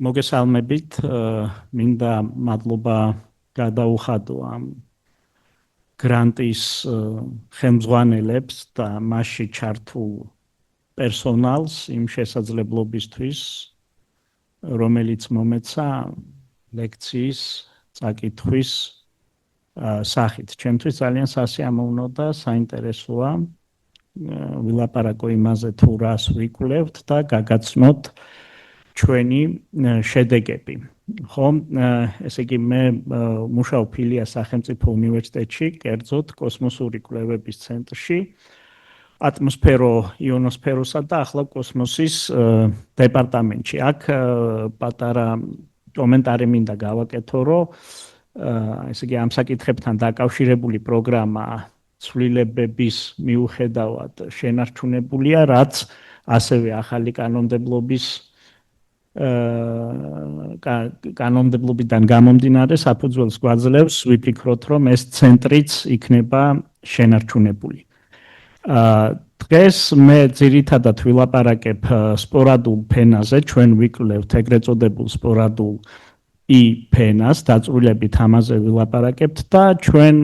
მოგესალმებით, მინდა მადლობა გადაუხადო ამ გრანტის ხელმძღვანელებს და მასში ჩართულ პერსონალს იმ შესაძლებლობისთვის, რომელიც მომეცა ლექციის წაკითხვის სახით. ჩემთვის ძალიან სასიამოვნო და საინტერესოა ვილაპარაკო იმაზე, თუ რას ვიკვლევთ და გაგაცნოთ ჩვენი შედეგები. ხო, ესე იგი მე მუშაობ ფილიას სახელმწიფო უნივერსიტეტში, კერძოდ კოსმოსური კვლევების ცენტრში, ატმოსფერო-იონოსფეროსა და ახლავ კოსმოსის დეპარტამენტში. აქ პატარა კომენტარი მინდა გავაკეთო, რომ ესე იგი ამ საკითხებთან დაკავშირებული პროგრამა ცვლილებების მიუხედავად შენარჩუნებულია, რაც ასევე ახალი კანონმდებლობიდან გამომდინარე საფუძველს გვაძლევს ვიფიქროთ, რომ ეს ცენტრიც იქნება შენარჩუნებული. დღეს მე ძირითადად ვილაპარაკებ სპორადულ ფენაზე, ჩვენ ვიკვლევთ ეგრეთ წოდებულ სპორადულ ფენას, დაწვრილებით ამაზე ვილაპარაკებთ და ჩვენ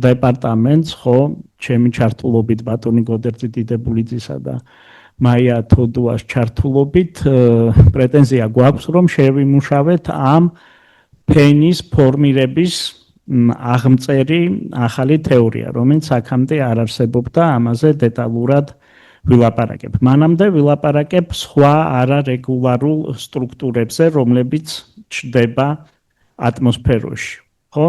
დეპარტამენტს, ხო, ჩემი ჩართულობით ბატონი გოდერძი დიდებულიძისა და მაია თოდუას ჩართულობით პრეტენზია გვაქვს, რომ შევიმუშავეთ ამ ფენის ფორმირების აღმწერი ახალი თეორია, რომელიც აქამდე არ არსებობდა, ამაზე დეტალურად ვილაპარაკებ. მანამდე ვილაპარაკებ სხვა არარეგულარულ სტრუქტურებზე, რომლებიც ჩნდება ატმოსფეროში. ხო,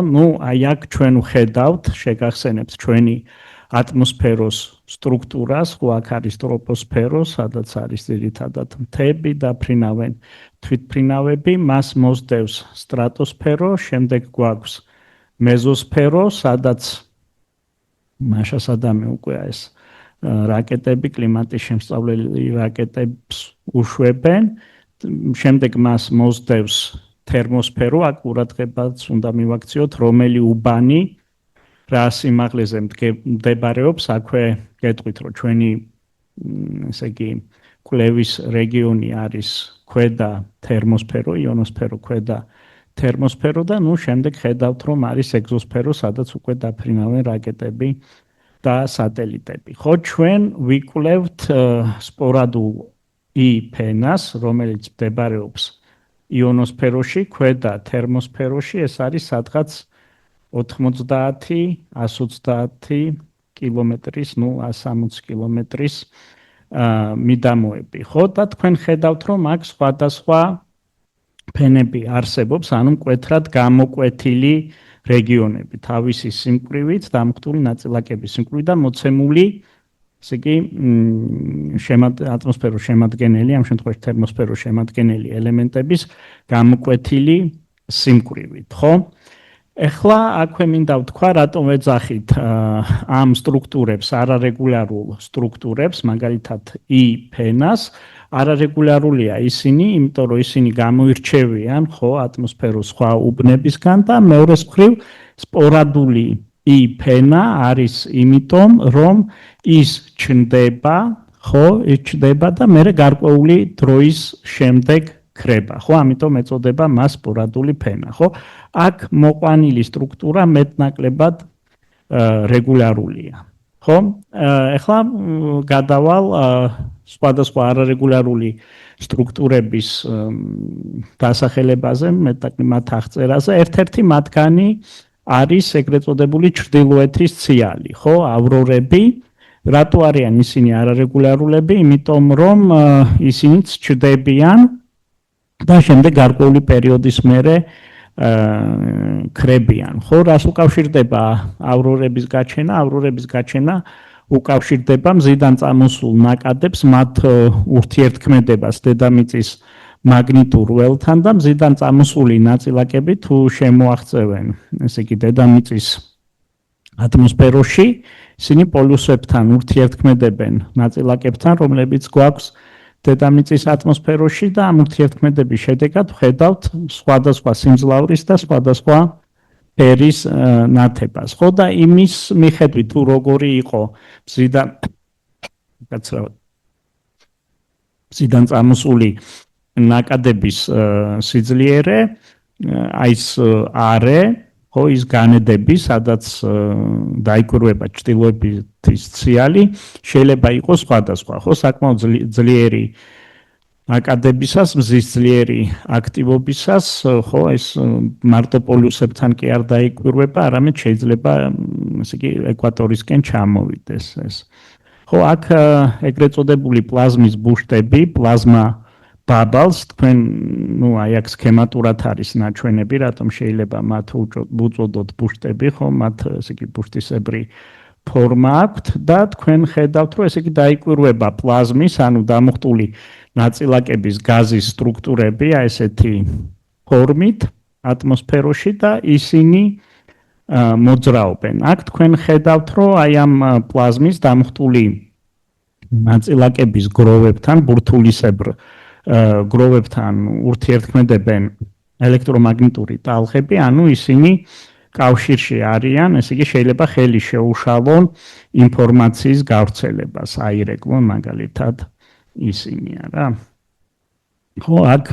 აი აქ ჩვენ ვხედავთ, შეგახსენებთ ჩვენი ატმოსფეროს სტრუქტურას, ხო აქ არის ტროპოსფერო, სადაც არის ძირითადად მთები და ფრინავენ თვითფრინავები, მას მოსდევს სტრატოსფერო, შემდეგ გვაქვს მეზოსფერო, სადაც მაშასადამე უკვე ეს რაკეტები, კლიმატის შემსწავლელი რაკეტებს უშვებენ, შემდეგ მას მოსდევს თერმოსფერო, აქ ყურადღებაც უნდა მივაქციოთ, რომელი უბანი რა სიმაღლეზე მდებარეობს, აქვე გეტყვით, რომ ჩვენი ესე იგი კვლევის რეგიონი არის ქვედა თერმოსფერო, იონოსფერო, ქვედა თერმოსფერო და შემდეგ ხედავთ, რომ არის ეგზოსფერო, სადაც უკვე დაფრინავენ რაკეტები და სატელიტები. ხო, ჩვენ ვიკვლევთ სპორადულ ფენას, რომელიც მდებარეობს იონოსფეროში, ქვედა თერმოსფეროში, ეს არის სადღაც 90-120 კილომეტრის, 160 კილომეტრის მიდამოები. ხო, და თქვენ ხედავთ, რომ აქ სხვადასხვა ფენები არსებობს, ანუ მკვეთრად გამოკვეთილი რეგიონები, თავისი სიმკვრივით, დამხტული ნაწილაკების სიმკვრივით და მოცემული, ესე იგი, ატმოსფეროს შემადგენელი, ამ შემთხვევაში თერმოსფეროს შემადგენელი ელემენტების გამოკვეთილი სიმკვრივით, ხო? ეხლა აქვე მინდა ვთქვა, რატომ ვეძახით ამ სტრუქტურებს, არარეგულარულ სტრუქტურებს, მაგალითად ფენას, არარეგულარულია ისინი, იმიტომ რომ ისინი გამოირჩევიან, ხო, ატმოსფეროს სხვა უბნებისგან და მეორეს მხრივ სპორადული ფენა არის იმიტომ, რომ ის ჩნდება, ხო, ის ჩნდება და მერე გარკვეული დროის შემდეგ ქრება, ხო, ამიტომ ეწოდება მას სპორადული ფენა, ხო? აქ მოყვანილი სტრუქტურა მეტნაკლებად რეგულარულია, ხო? ეხლა გადავალ სხვადასხვა არარეგულარული სტრუქტურების დასახელებაზე, მათ აღწერაზე. ერთ-ერთი მათგანი არის ეგრეთ წოდებული ჩრდილოეთის ციალი, ხო, ავრორები. რატო არიან ისინი არარეგულარულები? იმიტომ რომ ისინიც ჩნდებიან და შემდეგ გარკვეული პერიოდის მერე ქრებიან. ხო, რას უკავშირდება ავრორების გაჩენა? ავრორების გაჩენა უკავშირდება მზიდან წამოსულ ნაკადებს, მათ ურთიერთქმედებას დედამიწის მაგნიტურ ველთან და მზიდან წამოსული ნაწილაკები თუ შემოაღწევენ, ესე იგი დედამიწის ატმოსფეროში, ისინი პოლუსებთან ურთიერთქმედებენ ნაწილაკებთან, რომლებიც გვაქვს დედამიწის ატმოსფეროში და ამ ურთიერთქმედების შედეგად ვხედავთ სხვადასხვა სიმძლავრის და სხვადასხვა ფერის ნათებას. ხო, და იმის მიხედვით თუ როგორი იყო მზიდან წამოსული ნაკადების სიძლიერე, აი ეს არე, ხო ის განედები, სადაც დაიკვირვება ჭრილოების ციალი, შეიძლება იყოს სხვადასხვა, ხო, საკმაოდ ძლიერი ნაკადებისას, მზის ძლიერი აქტივობისას, ხო, ეს მარტო პოლიუსებთან კი არ დაიკვირვება, არამედ შეიძლება, ესე იგი, ეკვატორისკენ ჩამოვიდეს ეს. ხო, აქ ეგრეთ წოდებული პლაზმის ბუშტები, პლაზმა ბაბალს, თქვენ, აი აქ სქემატურად არის ნაჩვენები, რატომ შეიძლება მათ უწოდოთ ბუშტები, ხო, მათ ესე იგი ბუშტისებრი ფორმა აქვთ და თქვენ ხედავთ, რომ ესე იგი დაიკვირვება პლაზმის, ანუ დამუხტული ნაწილაკების გაზის სტრუქტურები, აი ესეთი ფორმით ატმოსფეროში და ისინი მოძრაობენ. აქ თქვენ ხედავთ, რომ აი ამ პლაზმის დამუხტული ნაწილაკების გროვებთან, ბურთულისებრ გროვებთან ურთიერთქმედებენ ელექტრომაგნიტური ტალღები, ანუ ისინი კავშირში არიან, ესე იგი შეიძლება ხელი შეუშალონ ინფორმაციის გავრცელებას, აირეკლონ მაგალითად ისინია რა. ხო, აქ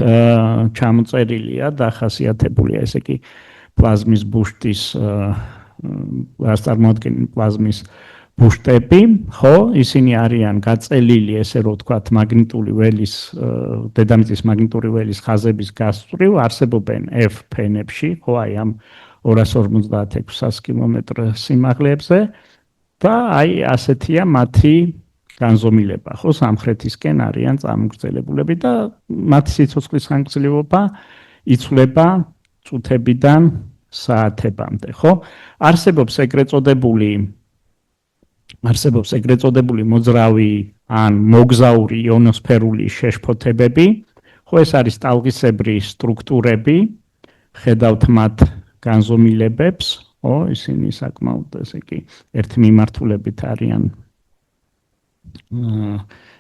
ჩამოწერილია და ხასიათებულია, ესე იგი პლაზმის ბუშტის წარმოადგენენ პლაზმის ბუშტები, ხო, ისინი არიან გაწელილი, ესე რომ ვთქვათ, მაგნიტური ველის, დედამიწის მაგნიტური ველის ხაზების გასწვრივ, არსებობენ F ფენებში, ხო, აი ამ 256 კილომეტრ სიმაღლეებზე და აი ასეთია მათი განზომილება, ხო, სამხრეთისკენ არიან წამოგრძელებულები და მათი სიცოცხლის ხანგრძლივობა იცვლება წუთებიდან საათებამდე, ხო? არსებობს ეგრეთ წოდებული მოძრავი ან მოგზაური იონოსფერული შეშფოთებები, ხო, ეს არის ტალღისებრი სტრუქტურები, ხედავთ მათ განზომილებებს, ხო, ისინი საკმაოდ ესე იგი ერთმიმართულებით არიან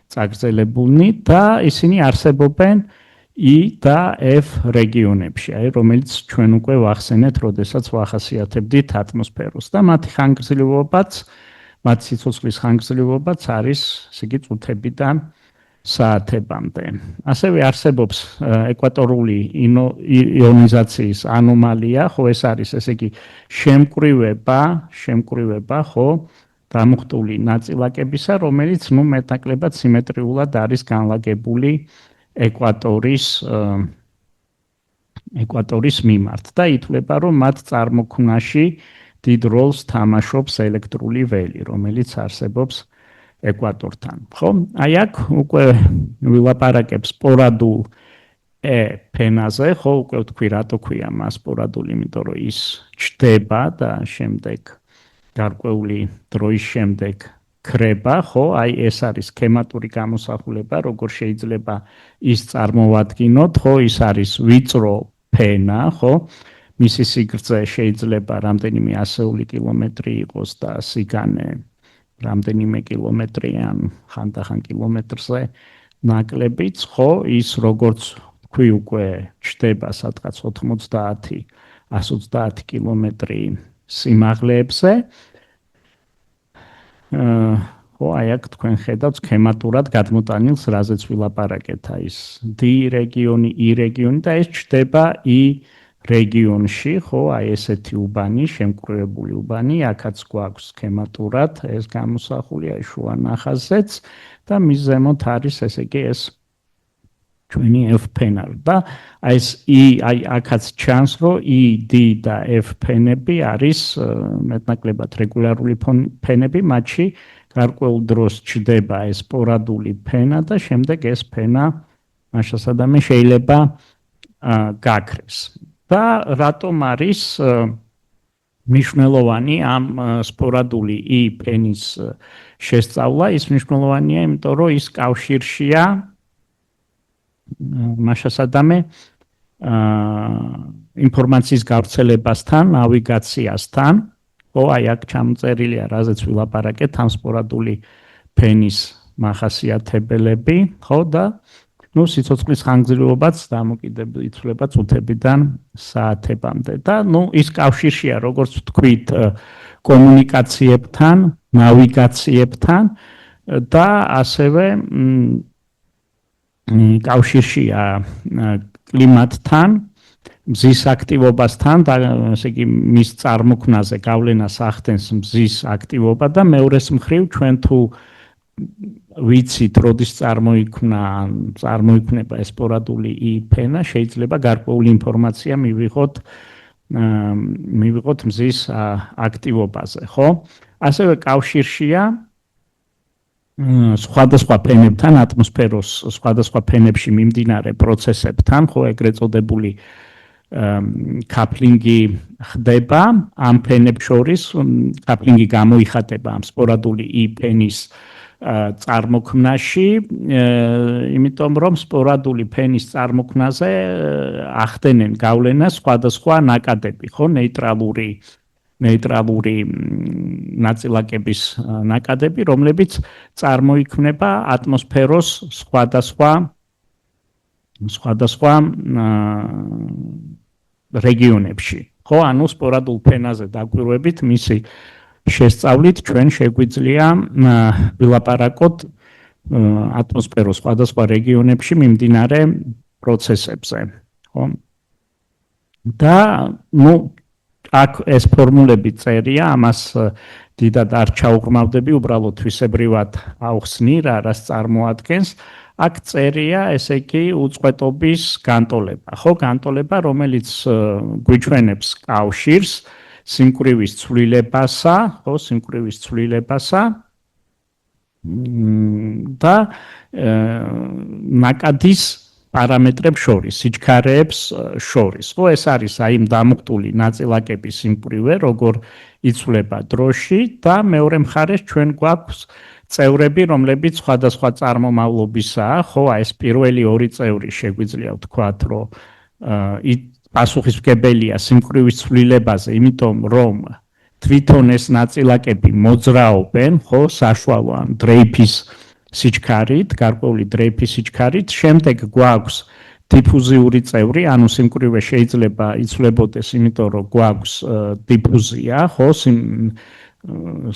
წაგრძელებულნი და ისინი არსებობენ I და F რეგიონებში, აი რომელიც ჩვენ უკვე ვახსენეთ, როდესაც ვახასიათებდით ატმოსფეროს და მათი ხანგრძლივობაც, მათი სიცოცხლის ხანგრძლივობაც არის, ესე იგი, წუთებიდან საათებამდე. ასევე არსებობს ეკვატორული იონიზაციის ანომალია, ხო, ეს არის, ესე იგი, შემკრივება, ხო, დამუხტული ნაწილაკებისა, რომელიც, ну, მეტნაკლებად სიმეტრიულად არის განლაგებული ეკვატორის მიმართ და ითვლება, რომ მათ წარმოქმნაში დიდ როლს თამაშობს ელექტრული ველი, რომელიც არსებობს ეკვატორთან. ხო? აი აქ უკვე ვილაპარაკებ სპორადულ ფენაზე, ხო, უკვე ვთქვი, რატო ქვია მას სპორადული, იმიტომ რომ ის ჩდება და შემდეგ გარკვეული დროის შემდეგ ქრება, ხო, აი ეს არის სქემატური გამოსახულება, როგორ შეიძლება ის წარმოვადგინოთ, ხო, ის არის ვიწრო ფენა, ხო, მისი სიგრძე შეიძლება რამდენიმე ასეული კილომეტრი იყოს და სიგანე რამდენიმე კილომეტრი ან ხანდახან კილომეტრზე ნაკლებიც, ხო, ის როგორც თქვი უკვე ჩდება სადღაც 90-130 კილომეტრი სიმაღლეებზე. ხო, აი აქ თქვენ ხედავთ სქემატურად გადმოტანილს, რაზეც ვილაპარაკეთ, აი ეს D რეგიონი, E რეგიონი და ეს ჩდება E რეგიონში, ხო, აი ესეთი უბანი, შემკრივებული უბანი, აქაც გვაქვს სქემატურად ეს გამოსახული, აი შუა ნახაზეც და მის ზემოთ არის, ესე იგი, ეს ჩვენი F ფენა და აი ეს E, აი აქაც ჩანს, რომ E, D და F ფენები არის მეტნაკლებად რეგულარული ფენები, მათში გარკვეულ დროს ჩდება ეს სპორადული ფენა და შემდეგ ეს ფენა მაშასადამე შეიძლება გაქრეს. და რატომ არის მნიშვნელოვანი ამ სპორადული E ფენის შესწავლა? ის მნიშვნელოვანია, იმიტომ რომ ის კავშირშია მაშასადამე ინფორმაციის გავრცელებასთან, ნავიგაციასთან, ხო, აი აქ ჩამოწერილია, რაზეც ვილაპარაკეთ, ამ სპორადული ფენის მახასიათებელები, ხო, და ну, სიცოცხლის ხანგრძლივობაც დამოკიდებული იცვლება წუთებიდან საათებამდე და ну, ის კავშირშია, როგორც ვთქვით, კომუნიკაციებთან, ნავიგაციებთან და ასევე კავშირშია კლიმატთან, მზის აქტივობასთან და ესე იგი მის წარმოქმნაზე გავლენას ახდენს მზის აქტივობა და მეორეს მხრივ ჩვენ თუ ვიცით როდის წარმოიქმნება ეს სპორადული ფენა, შეიძლება გარკვეული ინფორმაცია მივიღოთ მზის აქტივობაზე, ხო? ასევე კავშირშია სხვადასხვა ფენებთან, ატმოსფეროს სხვადასხვა ფენებში მიმდინარე პროცესებთან, ხო, ეგრეთ წოდებული კაპლინგი ხდება ამ ფენებს შორის, კაპლინგი გამოიხატება ამ სპორადული ფენის წარმოქმნაში, იმიტომ რომ სპორადული ფენის წარმოქმნაზე ახდენენ გავლენას სხვადასხვა ნაკადები, ხო, ნეიტრალური ნაწილაკების ნაკადები, რომლებიც წარმოიქმნება ატმოსფეროს სხვადასხვა რეგიონებში. ხო, ანუ სპორადულ ფენაზე დაკვირვებით მისი შესწავლით ჩვენ შეგვიძლია ვილაპარაკოთ ატმოსფეროს სხვადასხვა რეგიონებში მიმდინარე პროცესებზე, ხო? და აქ ეს ფორმულები წერია, ამას დიდად არ ჩაუღრმავდები, უბრალოდ თვისებრივად ავხსნი რა რას წარმოადგენს. აქ წერია, ესე იგი, უწყვეტობის განტოლება, ხო, განტოლება, რომელიც გვიჩვენებს კავშირს სიმკვრივის ცვლილებასა, ხო, სიმკვრივის ცვლილებასა და ნაკადის პარამეტრებს შორის, სიჩქარეებს შორის. ხო, ეს არის აი იმ დამუხტული ნაწილაკების სიმკვრივე, როგორ იცვლება დროში და მეორე მხარეს ჩვენ გვაქვს წევრები, რომლებიც სხვადასხვა წარმომავლობისაა, ხო, აი ეს პირველი ორი წევრი შეგვიძლია ვთქვათ, რომ პასუხისმგებელია სიმკვრივის ცვლილებაზე, იმიტომ რომ თვითონ ეს ნაწილაკები მოძრაობენ, ხო, საშუალო ან დრეიფის სიჩქარით, გარკვეული დრეიფის სიჩქარით, შემდეგ გვაქვს დიფუზიური წევრი, ანუ სიმკვრივე შეიძლება იცვლებოდეს, იმიტომ რომ გვაქვს დიფუზია, ხო,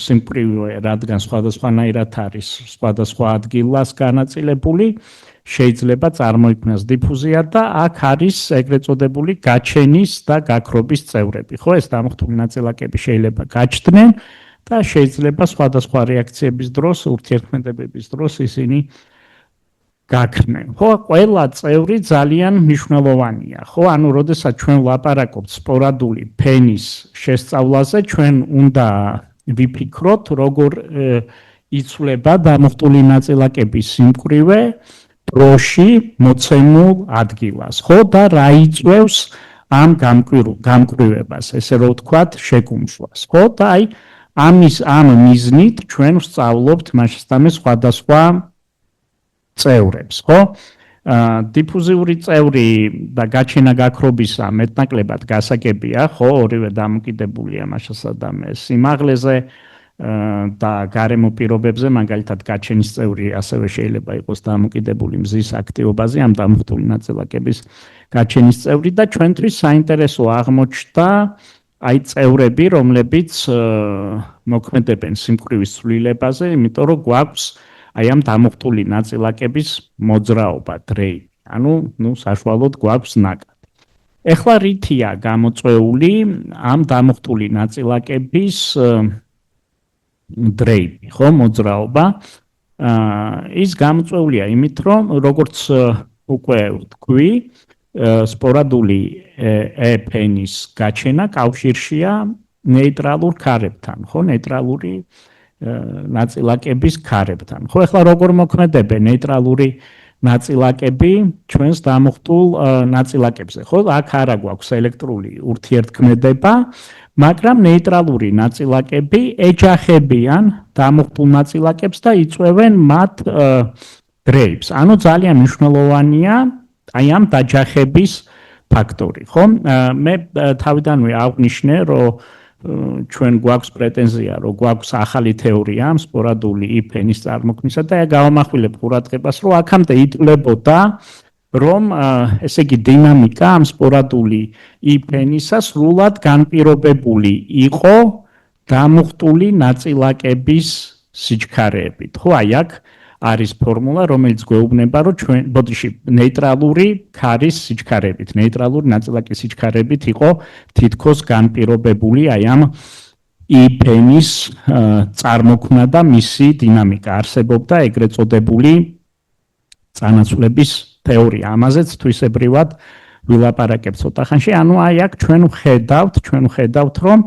სიმკვრივე, რადგან სხვადასხვანაირად არის სხვადასხვა ადგილას განაწილებული, შეიძლება წარმოიქმნას დიფუზია და აქ არის ეგრეთ წოდებული გაჩენის და გაქრობის წევრები. ხო, ეს დამუხტული ნაწილაკები შეიძლება გაჩნდნენ და შეიძლება სხვადასხვა რეაქციების დროს, ურთიერთქმედებების დროს ისინი გაქრნენ. ხო, ყველა წევრი ძალიან მნიშვნელოვანია. ხო, ანუ როდესაც ჩვენ ვლაპარაკობთ სპორადული ფენის შესწავლაზე, ჩვენ უნდა ვიფიქროთ, როგორ იცვლება დამუხტული ნაწილაკების სიმკვრივე დროში მოცემულ ადგილას, ხო, და რა იწვევს ამ გამკვრივებას, ესე რომ ვთქვათ, შეკუმშვას, ხო, და აი ამ მიზნით ჩვენ ვსწავლობთ მასშტაბზე სხვადასხვა წევრებს, ხო? დიფუზიური წევრი და გაჩენა-გაქრობისა მეტნაკლებად გასაგებია, ხო, ორივე დამოკიდებულია მასშტაბზე სიმაღლეზე და გარემო პირობებზე, მაგალითად გაჩენის წევრი ასევე შეიძლება იყოს დამოკიდებული მზის აქტივობაზე, ამ დამუხტული ნაწილაკების გაჩენის წევრი და ჩვენთვის საინტერესო აღმოჩნდა აი წევრები, რომლებიც მოქმედებენ სიმკვრივის ცვლილებაზე, იმიტომ რომ გვაქვს აი ამ დამუხტული ნაწილაკების მოძრაობა, დრეიფი. ანუ საშუალოდ გვაქვს ნაკადი. ეხლა რითია გამოწვეული ამ დამუხტული ნაწილაკების დრეიფი, ხო, მოძრაობა. ის გამოწვეულია იმით, რომ როგორც უკვე ვთქვი, სპორადული ფენის გაჩენა კავშირშია ნეიტრალურ ქარებთან, ხო, ნეიტრალური ნაწილაკების ქარებთან. ხო, ეხლა როგორ მოქმედებენ ნეიტრალური ნაწილაკები ჩვენს დამუხტულ ნაწილაკებზე, ხო? აქ არა გვაქვს ელექტრული ურთიერთქმედება, მაგრამ ნეიტრალური ნაწილაკები ეჯახებიან დამუხტულ ნაწილაკებს და იწვევენ მათ დრეიფს. ანუ ძალიან მნიშვნელოვანია აი ამ დაჯახების ფაქტორი, ხო? მე თავიდანვე აღვნიშნე, რომ ჩვენ გვაქვს პრეტენზია, რომ გვაქვს ახალი თეორია ამ სპორადული ფენის წარმოქმნისა და გავამახვილებ ყურადღებას, რომ აქამდე ითვლებოდა, რომ ესე იგი დინამიკა ამ სპორადული ფენისა სრულად განპირობებული იყო დამუხტული ნაწილაკების სიჩქარეებით. ხო, აი აქ არის ფორმულა, რომელიც გვეუბნება, რომ ჩვენ ბოდიში ნეიტრალური ქარის სიჩქარებით, ნეიტრალური ნაწილაკის სიჩქარებით იყო თითქოს განპირობებული აი ამ იფენის წარმოქმნა და მისი დინამიკა. არსებობდა ეგრეთ წოდებული წანაცვლების თეორია. ამაზეც თვისებრივად ვილაპარაკებ ცოტა ხანში. ანუ აი აქ ჩვენ ვხედავთ, რომ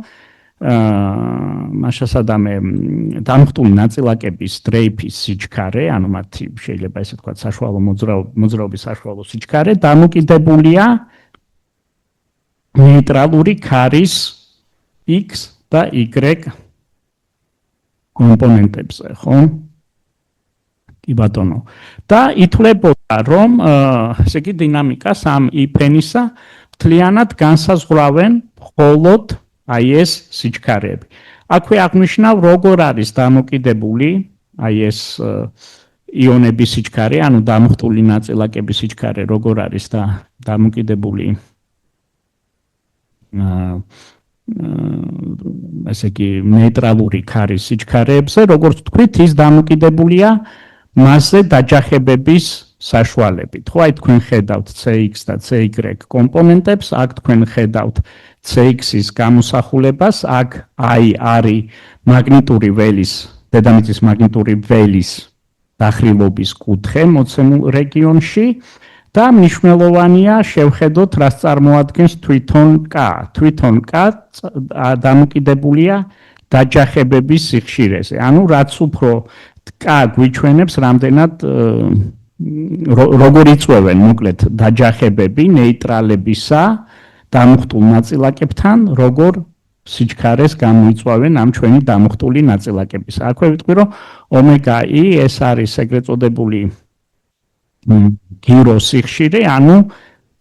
მაშასადამე დამხტული ნაწილაკების დრეიფის სიჩქარე, ანუ მათი შეიძლება ესე ვთქვათ საშუალო მოძრაობის საშუალო სიჩქარე დამოკიდებულია ნეიტრალური ქარის X და Y კომპონენტებზე, ხო? კი ბატონო. და ითვლებოდა, რომ ესე იგი დინამიკას ამ იფენისა მთლიანად განსაზღვრავენ მხოლოდ აი ეს სიჩქარეები. აქვე აღნიშნავ, როგორ არის დამოკიდებული აი ეს იონების სიჩქარე, ანუ დამხტული ნაწილაკების სიჩქარე, როგორ არის დამოკიდებული ესე იგი ნეიტრალური ქარის სიჩქარეებზე, როგორც თქვით, ის დამოკიდებულია მასზე დაჯახებების საშუალებით. ხო, აი თქვენ ხედავთ CX და CY კომპონენტებს, აქ თქვენ ხედავთ CX-ის გამოსახულებას, აქ აი არის მაგნიტური ველის, დედამიწის მაგნიტური ველის დახრილობის კუთხე მოცემულ რეგიონში და მნიშვნელოვანია შევხედოთ, რას წარმოადგენს თვითონ K. თვითონ K დამოკიდებულია დაჯახებების სიხშირეზე. ანუ რაც უფრო K გვიჩვენებს, რამდენად როგორ იწვევენ მოკლედ დაჯახებები ნეიტრალებისა დამხტულ ნაწილაკებთან, როგორ სიჩქარეს გამოიწვევენ ამ ჩვენი დამხტული ნაწილაკების. აქვე ვიტყვი, რომ ω-E ეს არის ეგრეთ წოდებული გირო სიხშირე, ანუ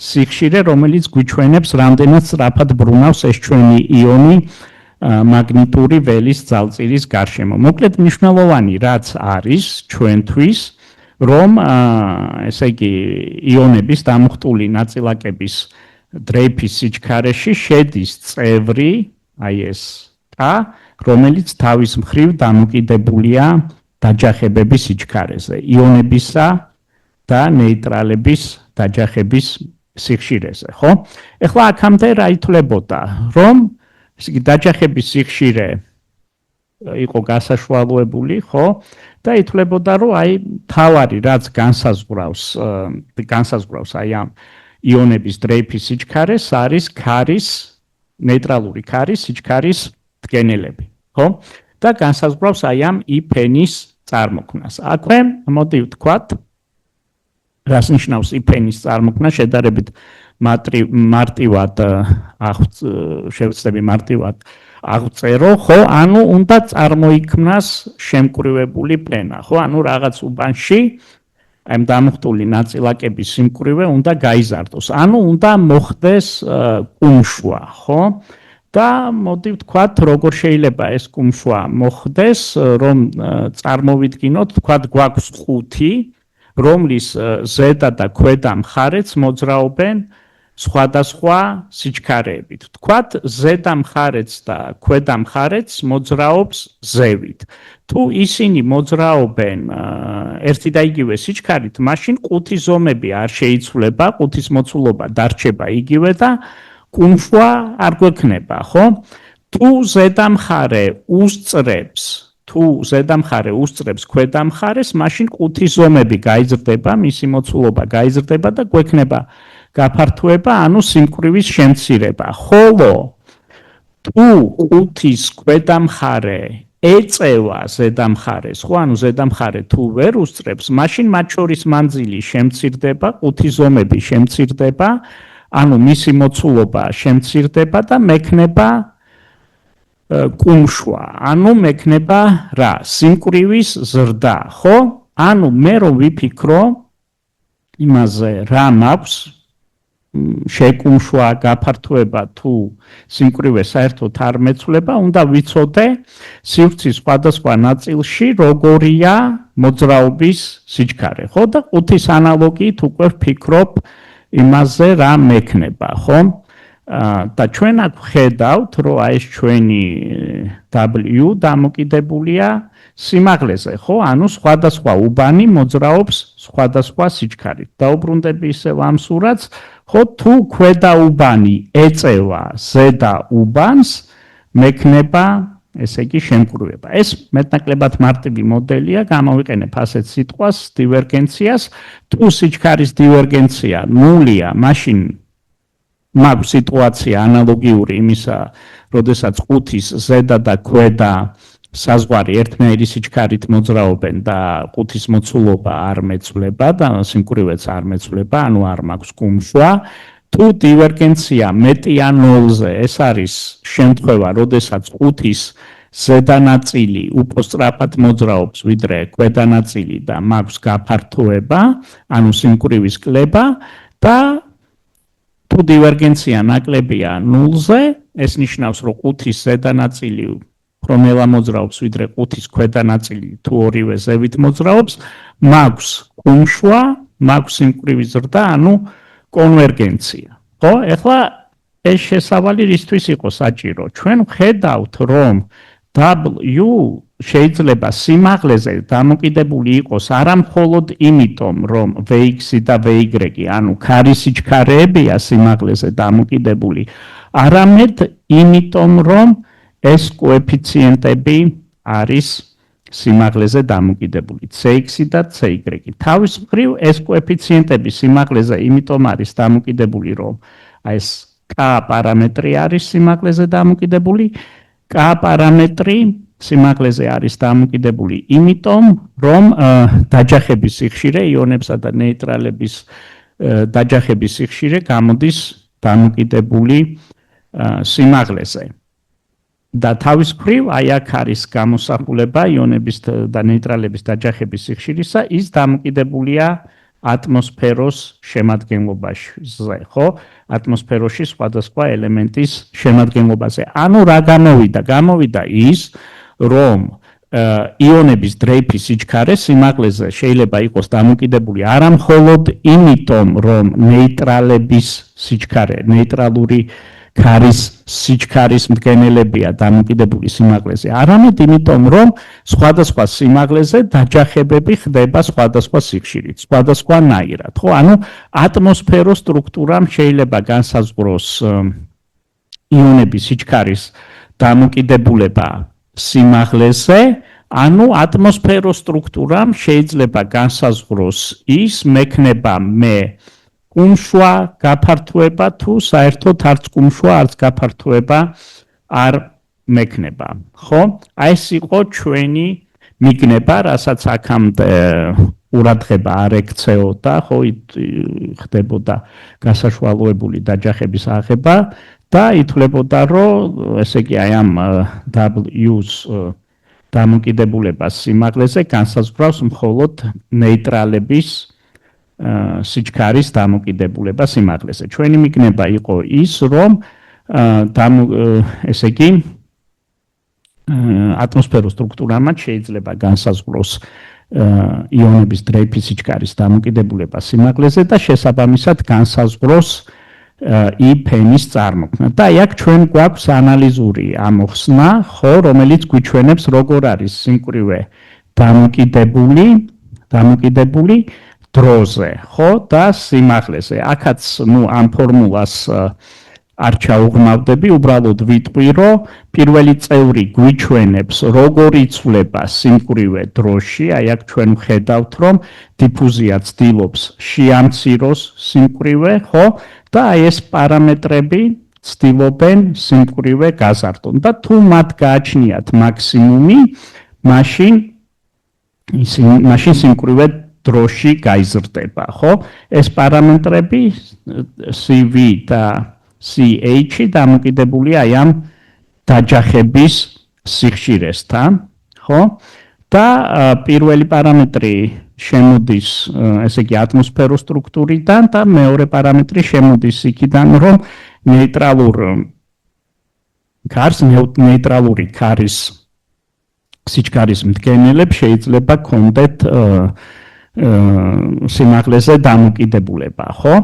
სიხშირე, რომელიც გვიჩვენებს, რამდენად სწრაფად ბრუნავს ეს ჩვენი იონი მაგნიტური ველის ძალწირის გარშემო. მოკლედ მნიშვნელოვანი რაც არის ჩვენთვის, რომ ესე იგი იონების დამხტული ნაწილაკების დრეიფის სიჩქარეში შედის წევრი, აი ეს K, რომელიც თავის მხრივ დამოკიდებულია დაჯახებების სიჩქარეზე, იონებისა და ნეიტრალების დაჯახების სიხშირეზე, ხო? ეხლა აქამდე რა ითვლებოდა, რომ ესე იგი დაჯახების სიხშირე იყო გასაშუალოებული, ხო? და ითვლებოდა, რომ აი თავარი რაც განსაზღვრავს აი ამ იონების დრეიფის სიჩქარეს არის ქარის ნეიტრალური ქარის სიჩქარის დგენელები, ხო? და განსაზღვრავს აი ამ იფენის წარმოქმნას. აქვე მოდი ვთქვათ, რას ნიშნავს იფენის წარმოქმნა, შედარებით მარტივად შევცდები მარტივად აღწერო, ხო? ანუ უნდა წარმოიქმნას შემკრივებული პლენა, ხო? ანუ რაღაც უბანში აი დამხტული ნაწილაკების სიმკვრივე უნდა გაიზარდოს. ანუ უნდა მოხდეს კუმშვა, ხო? და მოდი ვთქვათ, როგორ შეიძლება ეს კუმშვა მოხდეს, რომ წარმოვიდგინოთ, ვთქვათ, გვაქვს ხუთი, რომლის ზედა და ქვედა მხარეც მოძრაობენ სხვადასხვა სიჩქარეებით. ვთქვათ, ზედა მხარეც და ქვედა მხარეც მოძრაობს ზევით. თუ ისინი მოძრაობენ ერთი და იგივე სიჩქარით, მაშინ ყუთის ზომები არ შეიცვლება, ყუთის მოცულობა დარჩება იგივე და კუმშვა არ გვექნება, ხო? თუ ზედა მხარე უსწრებს ქვედა მხარეს, მაშინ ყუთის ზომები გაიზრდება, მისი მოცულობა გაიზრდება და გვექნება გაფართოება, ანუ სიმკვრივის შემცირება. ხოლო თუ ყუთის ქვედა მხარე ეწევა ზედა მხარეს, ხო, ანუ ზედა მხარე თუ ვერ უსწრებს, მაშინ მათ შორის მანძილი შემცირდება, ყუთის ზომები შემცირდება, ანუ მისი მოცულობა შემცირდება და მექნება კუმშვა, ანუ მექნება რა? სიმკვრივის ზრდა, ხო? ანუ მე რომ ვიფიქრო იმაზე რა მაქვს შეკუმშვა, გაფართოება თუ სიმკვრივე საერთოდ არ მეცვლება, უნდა ვიცოდე სივრცის სხვადასხვა ნაწილში როგორია მოძრაობის სიჩქარე, ხო? და ყუთის ანალოგიით უკვე ვფიქრობ იმაზე რა მექნება, ხო? და ჩვენ აქ ხედავთ, რომ აი ეს ჩვენი W დამოკიდებულია სიმაღლეზე, ხო? ანუ სხვადასხვა უბანი მოძრაობს სხვადასხვა სიჩქარით. დაუბრუნდები ისევ ამ სურათს, ხო, თუ ქვედა უბანი ეწევა ზედა უბანს, მექნება ესე იგი შემკურვება. ეს მეტნაკლებად მარტივი მოდელია, გამოვიყენებ ასეთ სიტყვას, დივერგენციას. თუ სიჩქარის დივერგენცია ნულია, მაშინ მაქვს სიტუაცია ანალოგიური იმისა, როდესაც ყუთის ზედა და ქვედა საზღვარი ერთნაირი სიჩქარით მოძრაობენ და ყუთის მოცულობა არ მეცვლება და სიმკვრივეც არ მეცვლება, ანუ არ მაქვს კუმშვა. თუ დივერგენცია მეტი ან ნულზე, ეს არის შემთხვევა, როდესაც ყუთის ზედა ნაწილი უფრო სწრაფად მოძრაობს, ვიდრე ქვედა ნაწილი და მაქვს გაფართოება, ანუ სიმკვრივის კლება და თუ დივერგენცია ნაკლებია ნულზე, ეს ნიშნავს, რომ ყუთის ზედა ნაწილი უფრო ნელა მოძრაობს, ვიდრე ყუთის ქვედა ნაწილი თუ ორივე ზევით მოძრაობს, მაქვს კუმშვა, მაქვს სიმკვრივის ზრდა, ანუ კონვერგენცია. ხო? ეხლა ეს შესავალი რისთვის იყო საჭირო? ჩვენ ვხედავთ, რომ W შეიძლება სიმაღლეზე დამოკიდებული იყოს არა მხოლოდ იმიტომ, რომ Vx და Vy, ანუ ქარის სიჩქარეებია სიმაღლეზე დამოკიდებული, არამედ იმიტომ, რომ ეს კოეფიციენტები არის სიმაღლეზე დამოკიდებული, Cx და Cy. თავის მხრივ ეს კოეფიციენტები სიმაღლეზე იმიტომ არის დამოკიდებული, რომ აი ეს K პარამეტრი არის სიმაღლეზე დამოკიდებული, K პარამეტრი სიმაღლეზე არის დამოკიდებული იმიტომ, რომ დაჯახების სიხშირე, იონებსა და ნეიტრალების დაჯახების სიხშირე გამოდის დამოკიდებული სიმაღლეზე. და თავის მხრივ აი აქ არის გამოსახულება იონების და ნეიტრალების დაჯახების სიხშირისა, ის დამოკიდებულია ატმოსფეროს შემადგენლობაზე, ხო? ატმოსფეროში სხვადასხვა ელემენტის შემადგენლობაზე. ანუ რა გამოვიდა? გამოვიდა ის, რომ იონების დრეიფის სიჩქარე სიმაღლეზე შეიძლება იყოს დამოკიდებული არა მხოლოდ იმიტომ, რომ ნეიტრალების სიჩქარე, ნეიტრალური ქარის სიჩქარის მდგენელებია დამოკიდებული სიმაღლეზე, არამედ იმიტომ, რომ სხვადასხვა სიმაღლეზე დაჯახებები ხდება სხვადასხვა სიხშირით, სხვადასხვანაირად, ხო? ანუ ატმოსფეროს სტრუქტურამ შეიძლება განსაზღვროს იონების სიჩქარის დამოკიდებულება სიმაღლეზე, ანუ ატმოსფეროს სტრუქტურამ შეიძლება განსაზღვროს ის, მექნება მე კუმშვა გაფართოება თუ საერთოდ არც კუმშვა, არც გაფართოება არ მექნება, ხო? აი ეს იყო ჩვენი მიგნება, რასაც აქამდე ყურადღება არ ექცეოდა, ხო, ხდებოდა გასაშვალოებული დაჯახების აღება და ითვლებოდა, რომ ესე იგი აი ამ W-ს დამოკიდებულებას სიმაღლეზე განსაზღვრავს მხოლოდ ნეიტრალების სიჩქარის დამოკიდებულება სიმაღლეზე. ჩვენი მიგნება იყო ის, რომ ესე იგი ატმოსფეროს სტრუქტურამაც შეიძლება განსაზღვროს იონების დრეიფის სიჩქარის დამოკიდებულება სიმაღლეზე და შესაბამისად განსაზღვროს I-ფენის წარმოქმნა. და აქ ჩვენ გვაქვს ანალიზური ამოხსნა, ხო, რომელიც გვიჩვენებს როგორ არის სიმკვრივე დამოკიდებული დროზე, ხო, და სიმაღლეზე. აქაც, ამ ფორმულას არ ჩაუღმავდები, უბრალოდ ვიტყვი, რომ პირველი წევრი გვიჩვენებს, როგორ იცვლება სიმკვრივე დროში, აი აქ ჩვენ ვხედავთ, რომ დიფუზია ცდილობს შეამციროს სიმკვრივე, ხო, და აი ეს პარამეტრები ცდილობენ სიმკვრივე გაზარდონ და თუ მათ გააჩნიათ მაქსიმუმი, მაშინ სიმკვრივე დროში გაიზრდება, ხო? ეს პარამეტრები CV და CH დამოკიდებულია აი ამ დაჯახების სიხშირესთან, ხო? და პირველი პარამეტრი შემოდის, ესე იგი ატმოსფეროს სტრუქტურიდან და მეორე პარამეტრი შემოდის იქიდან, რომ ნეიტრალური ქარის სიჩქარის მდგენელებს შეიძლება კონდეთ სიმაღლეზე დამოკიდებულება, ხო?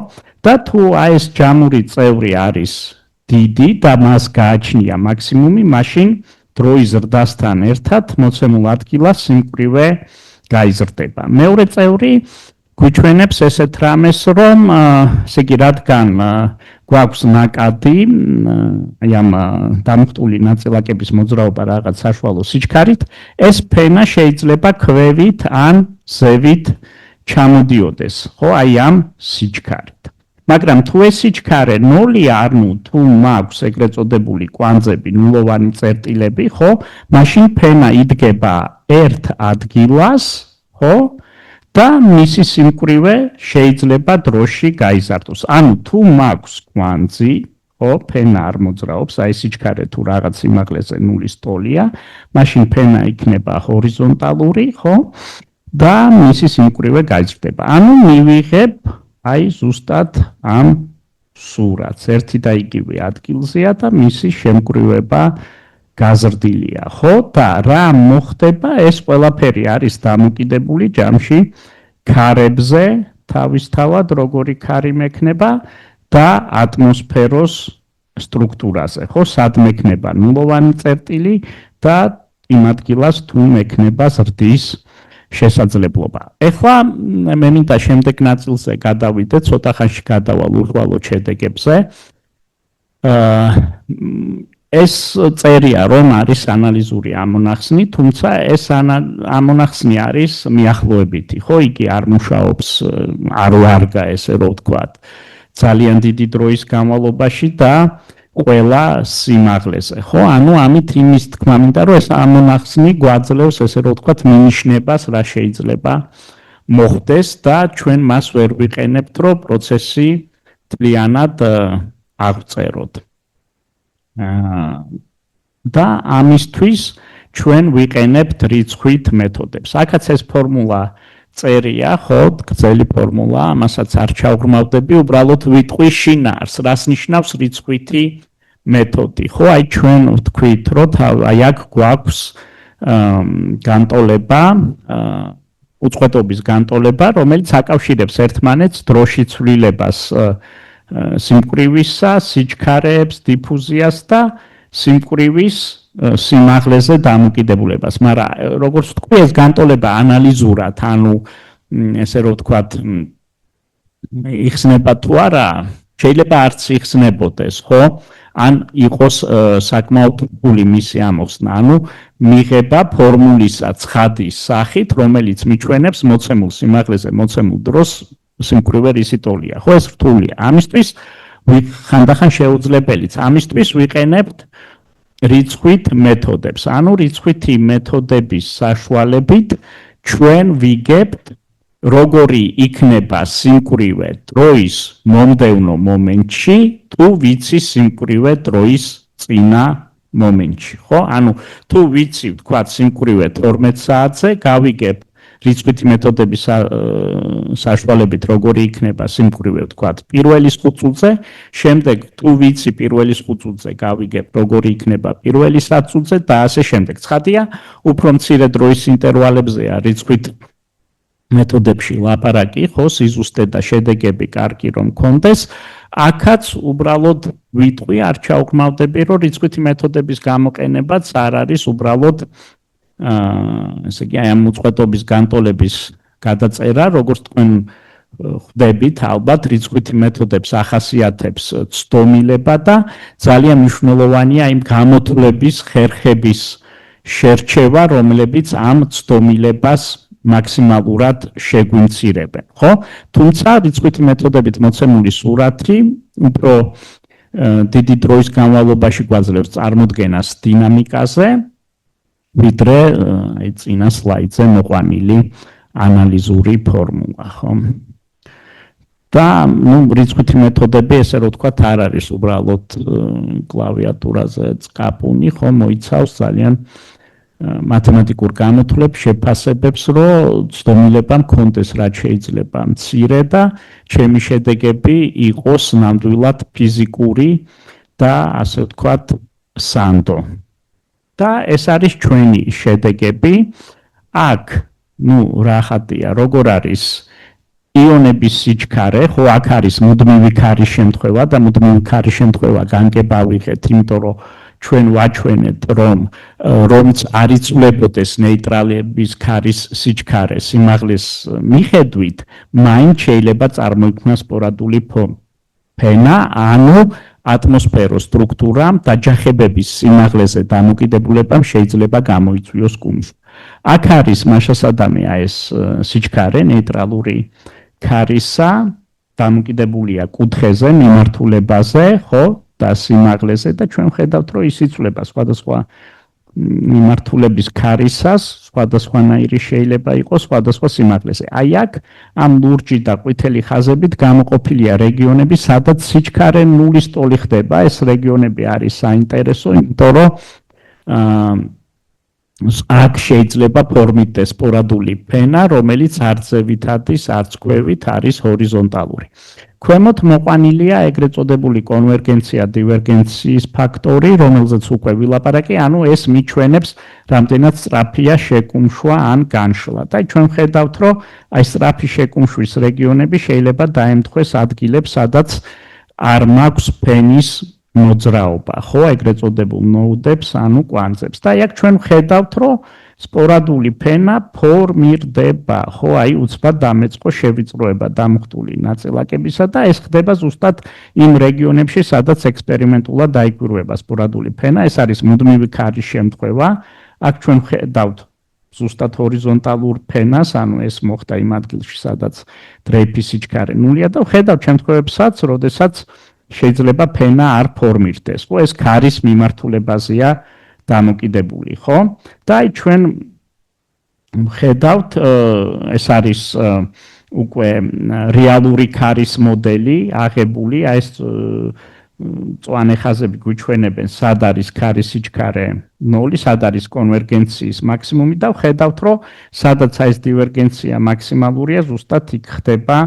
და თუ აი ეს ჯამური წევრი არის დიდი და მას გააჩნია მაქსიმუმი, მაშინ დროის ზრდასთან ერთად მოცემულ ადგილას სიმკვრივე გაიზრდება. მეორე წევრი გვიჩვენებს ესეთ რამეს, რომ ესე იგი რადგან გვაქვს ნაკადი აი ამ დამუხტული ნაწილაკების მოძრაობა რაღაც საშუალო სიჩქარით, ეს ფენა შეიძლება ქვევით ან ზევით ჩამოდიოდეს, ხო, აი ამ სიჩქარით. მაგრამ თუ ეს სიჩქარე ნულია, ანუ თუ მაქვს ეგრეთ წოდებული კვანძები, ნულოვანი წერტილები, ხო, მაშინ ფენა იდგება ერთ ადგილას, ხო? და მისი სიმკვრივე შეიძლება დროში გაიზარდოს. ანუ თუ მაქვს კვანძი, ხო, ფენა არ მოძრაობს, აი სიჩქარე თუ რაღაც სიმაღლეზე ნულის ტოლია, მაშინ ფენა იქნება ჰორიზონტალური, ხო? და მისი სიმკვრივე გაიზრდება. ანუ მივიღებ აი ზუსტად ამ სურათს, ერთი და იგივე ადგილზეა და მისი შემკრივება გაზრდილია, ხო? და რა მოხდება? ეს ყველაფერი არის დამოკიდებული ჯამში ქარებზე, თავისთავად როგორი ქარი მექნება და ატმოსფეროს სტრუქტურაზე, ხო? სად მექნება ნულოვანი წერტილი და იმ ადგილას თუ მექნება ზრდის შესაძლებლობა. ეხლა მე მინდა შემდეგ ნაწილზე გადავიდეთ, ცოტა ხანში გადავალ ურვალოდ შედეგებზე. ეს წერია რომ არის ანალიზური ამონახსნი, თუმცა ეს ამონახსნი არის მიახლოებითი, ხო? იგი არ მუშაობს, არ ვარგა ესე რომ ვთქვათ, ძალიან დიდი დროის განმავლობაში და ყველა სიმაღლეზე, ხო? ანუ ამით იმის თქმა მინდა, რომ ეს ამონახსნი გვაძლევს ესე რომ ვთქვათ, მინიშნებას, რა შეიძლება მოხდეს და ჩვენ მას ვერ ვიყენებთ, რომ პროცესი თლიანად აღწეროთ. და ამისთვის ჩვენ ვიყენებთ რიცხვით მეთოდებს. აქაც ეს ფორმულა წერია, ხო, გრძელი ფორმულა, ამასაც არ ჩავღრმავდები, უბრალოდ ვიტყვი შინაარს, რას ნიშნავს რიცხვითი მეთოდი. ხო, აი ჩვენ ვთქვით, რომ აი აქ გვაქვს განტოლება, უწყვეტობის განტოლება, რომელიც აკავშირებს ერთმანეთს დროში ცვლილებას სიმკვრივისა, სიჩქარეებს, დიფუზიას და სიმკვრივის სიმაღლეზე დამოკიდებულებას. მაგრამ როგორც ვთქვი, ეს განტოლება ანალიზურად, ანუ ესე რომ ვთქვათ, იხსნება თუ არა, შეიძლება არც იხსნებოდეს, ხო? ან იყოს საკმაოდ რთული მისი ამოხსნა, ანუ მიღება ფორმულისა ცხადის სახით, რომელიც მიჩვენებს მოცემულ სიმაღლეზე, მოცემულ დროს სიმკვრივე რისი ტოლია, ხო, ეს რთულია. ამისთვის ხანდახან შეუძლებელიც. ამისთვის ვიყენებთ რიცხვით მეთოდებს. ანუ რიცხვითი მეთოდების საშუალებით ჩვენ ვიგებთ როგორი იქნება სიმკვრივე დროის მომდევნო მომენტში, თუ ვიცი სიმკვრივე დროის წინა მომენტში, ხო? ანუ თუ ვიცი, ვთქვათ, სიმკვრივე 12 საათზე, გავიგებ რიცხვითი მეთოდების საშუალებით როგორი იქნება სიმკვრივე, ვთქვათ, პირველის ხუთწუთზე, შემდეგ თუ ვიცი პირველის ხუთწუთზე, გავიგებ როგორი იქნება პირველის 10 წუთზე და ასე შემდეგ. ცხადია, უფრო მცირე დროის ინტერვალებზეა რიცხვით მეთოდებში ლაპარაკი, ხო, სიზუსტე და შედეგები კარგი რომ მქონდეს. აქაც უბრალოდ ვიტყვი, არ ჩავღრმავდები, რომ რიცხვითი მეთოდების გამოყენებაც არ არის უბრალოდ ესე იგი, აი ამ უწყვეტობის განტოლების გადაწერა, როგორც თქვენ ხვდებით, ალბათ რიცხვითი მეთოდებს ახასიათებს ცდომილება და ძალიან მნიშვნელოვანია იმ გამოთვლების ხერხების შერჩევა, რომლებიც ამ ცდომილებას მაქსიმალურად შეგვიმცირებენ, ხო? თუმცა რიცხვითი მეთოდებით მოცემული სურათი უფრო დიდი დროის განმავლობაში გვაძლევს წარმოდგენას დინამიკაზე, ვიდრე აი წინა სლაიდზე მოყვანილი ანალიზური ფორმულა, ხო? და ნუ რიცხვითი მეთოდები, ესე რომ ვთქვათ, არ არის უბრალოდ კლავიატურაზე წკაპუნი, ხო, მოიცავს ძალიან მათემატიკურ გამოთვლებს, შეფასებებს, რომ ცდომილება მქონდეს, რაც შეიძლება მცირე და ჩემი შედეგები იყოს ნამდვილად ფიზიკური და ასე ვთქვათ, სანდო. და ეს არის ჩვენი შედეგები. აქ, ნუ რა ხატია, როგორ არის იონების სიჩქარე, ხო, აქ არის მუდმივი ქარის შემთხვევა და მუდმივი ქარის შემთხვევა განგება ვიღეთ, იმიტომ რომ ჩვენ ვაჩვენებთ, რომც არ იწვლებოდეს ნეიტრალების ქარის სიჩქარე სიმაღლის მიხედვით, მაინც შეიძლება წარმოიქმნას სპორადული ფენა, ანუ ატმოსფეროს სტრუქტურამ დაჯახებების სიმაღლეზე დამოკიდებულებამ შეიძლება გამოიწვიოს კუმშვი. აქ არის მაშასადამე ეს სიჩქარე ნეიტრალური ქარისა, დამოკიდებულია კუთხეზე, მიმართულებაზე, ხო? და სიმაღლეზე და ჩვენ ხედავთ, რომ ის იწვება სხვადასხვა მიმართულების ქარისას, სხვადასხვანაირი შეიძლება იყოს სხვადასხვა სიმაღლეზე. აი აქ ამ ლურჯი და ყვითელი ხაზებით გამოყოფილია რეგიონები, სადაც სიჩქარე ნულის ტოლი ხდება. ეს რეგიონები არის საინტერესო, იმიტომ რომ აქ შეიძლება ფორმირდეს სპორადული ფენა, რომელიც არც ზევით არის, არც ქვევით არის ჰორიზონტალური. ქვემოთ მოყვანილია ეგრეთ წოდებული კონვერგენცია დივერგენციის ფაქტორი, რომელზეც უკვე ვილაპარაკე, ანუ ეს მიჩვენებს, რამდენად სწრაფია შეკუმშვა ან განშლა. და ჩვენ ხედავთ, რომ აი სწრაფი შეკუმშვის რეგიონები შეიძლება დაემთხვეს ადგილებს, სადაც არ მაქვს ფენის მოძრაობა, ხო, ეგრეთ წოდებულ ნოუდებს, ანუ კვანძებს. და აქ ჩვენ ხედავთ, რომ სპორადული ფენა ფორმირდება, ხო, აი უცბად დამეწყო შევიწროება დამუხტული ნაწილაკებისა და ეს ხდება ზუსტად იმ რეგიონებში, სადაც ექსპერიმენტულად დაიკვირვება სპორადული ფენა. ეს არის მუდმივი ქარის შემთხვევა. აქ ჩვენ ხედავთ ზუსტად ჰორიზონტალურ ფენას, ანუ ეს მოხდა იმ ადგილში, სადაც დრეიფის სიჩქარე ნულია და ხედავთ შემთხვევებსაც, როდესაც შეიძლება ფენა არ ფორმირდეს. ხო, ეს ქარის მიმართულებაზეა დამოკიდებული, ხო? და აი ჩვენ ხედავთ, ეს არის უკვე რეალური ქარის მოდელი აღებული, აი ეს მწვანე ხაზები გვიჩვენებენ, სად არის ქარის სიჩქარე 0, სად არის კონვერგენციის მაქსიმუმი და ხედავთ, რომ სადაც აი ეს დივერგენცია მაქსიმალურია, ზუსტად იქ ხდება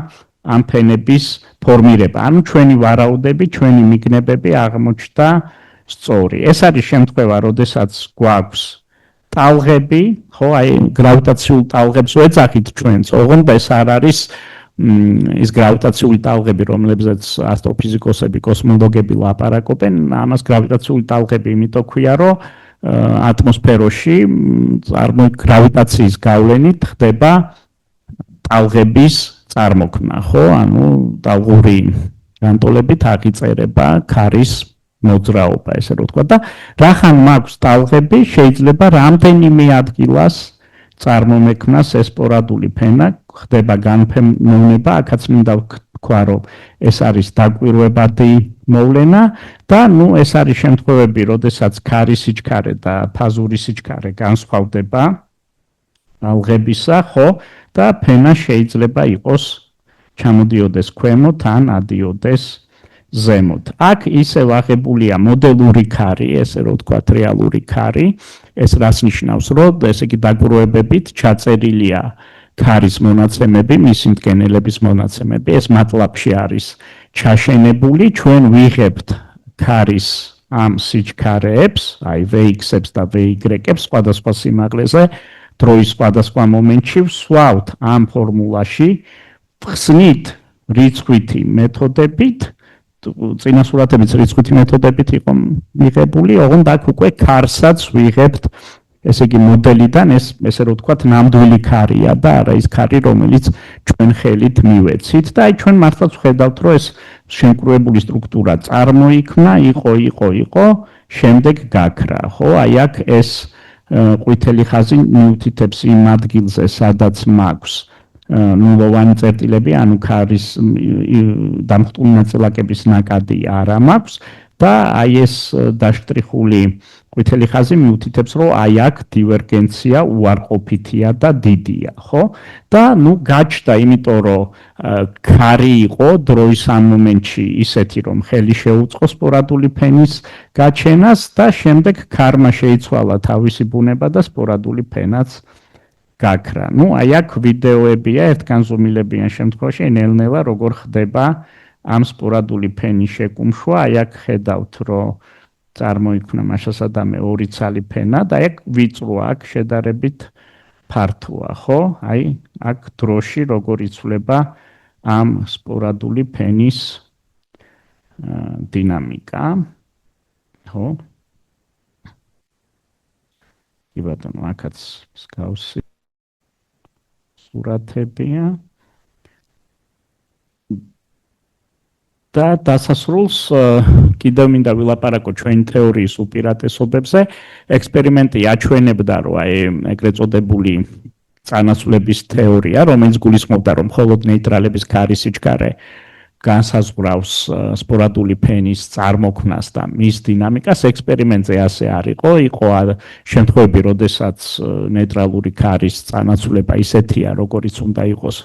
ამ ფენების ფორმირება. ანუ ჩვენი ვარაუდები, ჩვენი მიგნებები აღმოჩნდა სწორი. ეს არის შემთხვევა, როდესაც გვაქვს ტალღები, ხო, აი გრავიტაციულ ტალღებს ვეძახით ჩვენც, ოღონდ ეს არ არის ის გრავიტაციული ტალღები, რომლებზეც ასტროფიზიკოსები, კოსმოლოგები ლაპარაკობენ, ამას გრავიტაციული ტალღები იმიტომ ქვია, რომ ატმოსფეროში გრავიტაციის გავლენით ხდება ტალღების წარმოქმნა, ხო, ანუ ტალღური განტოლებით აღიწერება ქარის მოძრაობა, ესე რომ ვთქვა და რახან მაქვს ტალღები, შეიძლება რამდენიმე ადგილას წარმომექმნას ეს სპორადული ფენა, ხდება განფორმება, აქაც მინდა ვთქვა, რომ ეს არის დაკვირვებადი მოვლენა და ნუ ეს არის შემთხვევები, როდესაც ქარის სიჩქარე და ფაზური სიჩქარე განსხვავდება ტალღებისა, ხო, და ფენა შეიძლება იყოს ჩამოდიოდეს ქვემოთ ან ადიოდეს ზემოთ. აქ ისევ აღებულია მოდელური ქარი, ესე რომ ვთქვათ, რეალური ქარი. ეს რას ნიშნავს, რომ ესე იგი დაკვირვებებით ჩაწერილია ქარის მონაცემები, მისი მდგენელების მონაცემები. ეს MATLAB-ში არის ჩაშენებული, ჩვენ ვიღებთ ქარის ამ სიჩქარეებს, აი VX-ებს და VY-ებს სხვადასხვა სიმაღლეზე, დროის სხვადასხვა მომენტში ვსვავთ ამ ფორმულაში, ხსნით რიცხვითი მეთოდებით, წინასურათებიც რიცხვითი მეთოდებით იყო მიღებული, ოღონდ აქ უკვე ქარსაც ვიღებთ, ესე იგი მოდელიდან, ესე რომ ვთქვათ, ნამდვილი ქარია და არა ის ქარი, რომელიც ჩვენ ხელით მივეცით და აი ჩვენ მართლაც ვხედავთ, რომ ეს შემკრუებული სტრუქტურა წარმოიქმნა, იყო, შემდეგ გაქრა, ხო? აი აქ ეს ყვითელი ხაზი მიუთითებს იმ ადგილზე, სადაც მაქვს ნულოვანი წერტილები, ანუ ქარის დამხტული ნაწილაკების ნაკადი არა მაქვს და აი ეს დაშტრიხული ყვითელი ხაზი მიუთითებს, რომ აი აქ დივერგენცია უარყოფითია და დიდია, ხო? და ნუ გაჩნდა, იმიტომ რომ ქარი იყო დროის ამ მომენტში ისეთი, რომ ხელი შეუწყო სპორადული ფენის გაჩენას და შემდეგ ქარმა შეიცვალა თავისი ბუნება და სპორადული ფენაც გაქრა. ნუ აი აქ ვიდეოებია ერთგანზომილებიან შემთხვევაში ნელ-ნელა როგორ ხდება ამ სპორადული ფენის შეკუმშვა. აი აქ ხედავთ, რომ წარმოიქმნა მაშასადამე ორი ცალი ფენა და აი აქ ვიწროა, აქ შედარებით ფართოა, ხო? აი აქ დროში როგორ იცვლება ამ სპორადული ფენის დინამიკა. ხო? კი ბატონო, აქაც მსგავსი სურათებია. და დასასრულს კიდევ მინდა ვილაპარაკო ჩვენი თეორიის უპირატესობებზე. ექსპერიმენტი აჩვენებდა, რომ ეგრეთ წოდებული წანაცვლების თეორია, რომელიც გულისხმობდა, რომ მხოლოდ ნეიტრალების ქარის სიჩქარე განსაზღვრავს სპორადული ფენის წარმოქმნას და მის დინამიკას. ექსპერიმენტზე ასე არ იყო. იყო შემთხვევები, როდესაც ნეიტრალური ქარის წანაცვლება ისეთია, როგორიც უნდა იყოს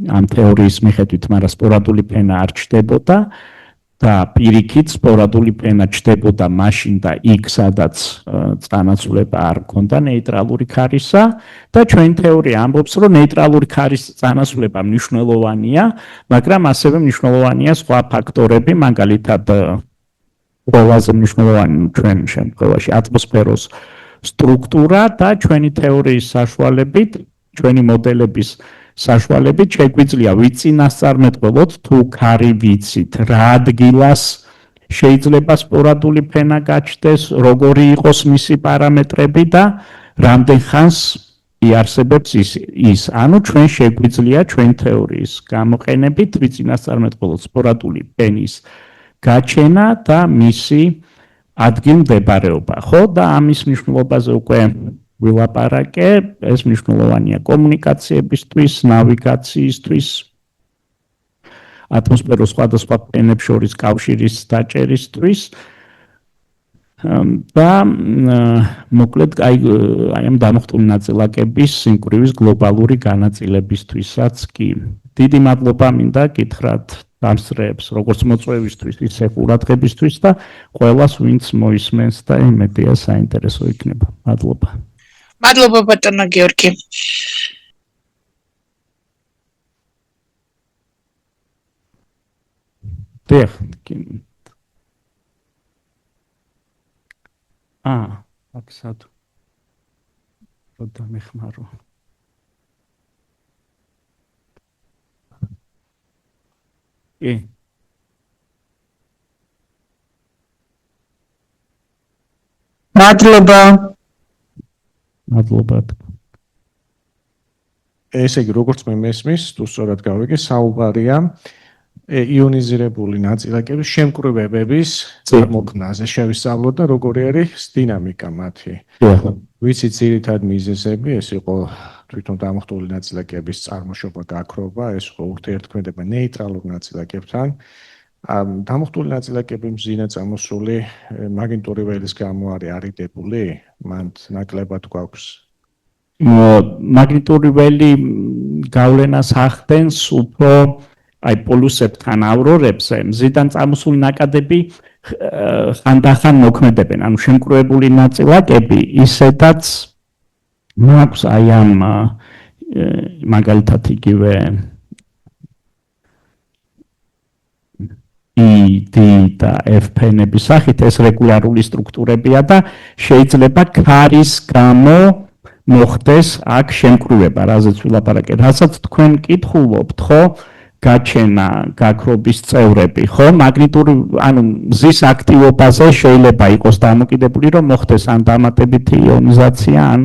ამ თეორიის მიხედვით, მაგრამ სპორადული ფენა არ ჩნდებოდა და პირიქით სპორადული ფენა ჩნდებოდა მაშინ და იქ, სადაც წანაცვლება არ ჰქონდა ნეიტრალური ქარისა და ჩვენი თეორია ამბობს, რომ ნეიტრალური ქარის წანაცვლება მნიშვნელოვანია, მაგრამ ასევე მნიშვნელოვანია სხვა ფაქტორები, მაგალითად ყველაზე მნიშვნელოვანი ჩვენ შემთხვევაში ატმოსფეროს სტრუქტურა და ჩვენი თეორიის საშუალებით, ჩვენი მოდელების საშუალებით შეგვიძლია ვიწინასწარმეტყველოთ თუ ქარი ვიცით რა ადგილას შეიძლება სპორადული ფენა გაჩნდეს, როგორი იყოს მისი პარამეტრები და რამდენ ხანს იარსებებს ის. ანუ ჩვენ შეგვიძლია ჩვენ თეორიის გამოყენებით ვიწინასწარმეტყველოთ სპორადული ფენის გაჩენა და მისი ადგილმდებარეობა. ხო, და ამის მნიშვნელობაზე უკვე ვილაპარაკე, ეს მნიშვნელოვანია კომუნიკაციებისთვის, ნავიგაციისთვის, ატმოსფეროს სხვადასხვა ფენებს შორის კავშირის დაჭერისთვის და მოკლედ აი ამ დამოხტული ნაწილაკების სიმკვრივის გლობალური განაწილებისთვისაც კი. დიდი მადლობა მინდა გითხრათ დამსწრეებს, როგორც მოწვევისთვის, ისე ყურადღებისთვის და ყველას, ვინც მოისმენს და იმედია საინტერესო იქნება. მადლობა. მადლობა ბატონო გიორგი. დიახ. აქ სად დამეხმარო. მადლობა. მადლობა. ესე იგი, როგორც მე მესმის, თუ სწორად გავიგე, საუბარია იონიზირებული ნაწილაკების შემკრივებების წარმოქმნაზე შევისწავლოთ და როგორი არის დინამიკა მათი. ვიცით ძირითად მიზეზები, ეს იყო თვითონ დამოხტული ნაწილაკების წარმოშობა, გაქრობა, ეს იყო ურთიერთქმედება ნეიტრალურ ნაწილაკებთან. დამოხტული ნაწილაკები მძიმე წამოსული მაგნიტური ველის გამო არის არიდებული, მან ნაკლებად გვაქვს. მაგნიტური ველი გავლენას ახდენს უფრო აი პოლუსებთან ავრორებზე, მზიდან წამოსული ნაკადები ხანდახან მოქმედებენ, ანუ შემკრივებული ნაწილაკები ისედაც მაქვს აი ამ მაგალითად იგივე D და F ფენების სახით ეს რეგულარული სტრუქტურებია და შეიძლება ქარის გამო მოხდეს აქ შემკრივება, რაზეც ვილაპარაკეთ. რასაც თქვენ კითხულობთ, ხო? გაჩენა, გაქრობის წევრები, ხო? მაგნიტური, ანუ მზის აქტივობაზე შეიძლება იყოს დამოკიდებული, რომ მოხდეს ან დამატებითი იონიზაცია, ან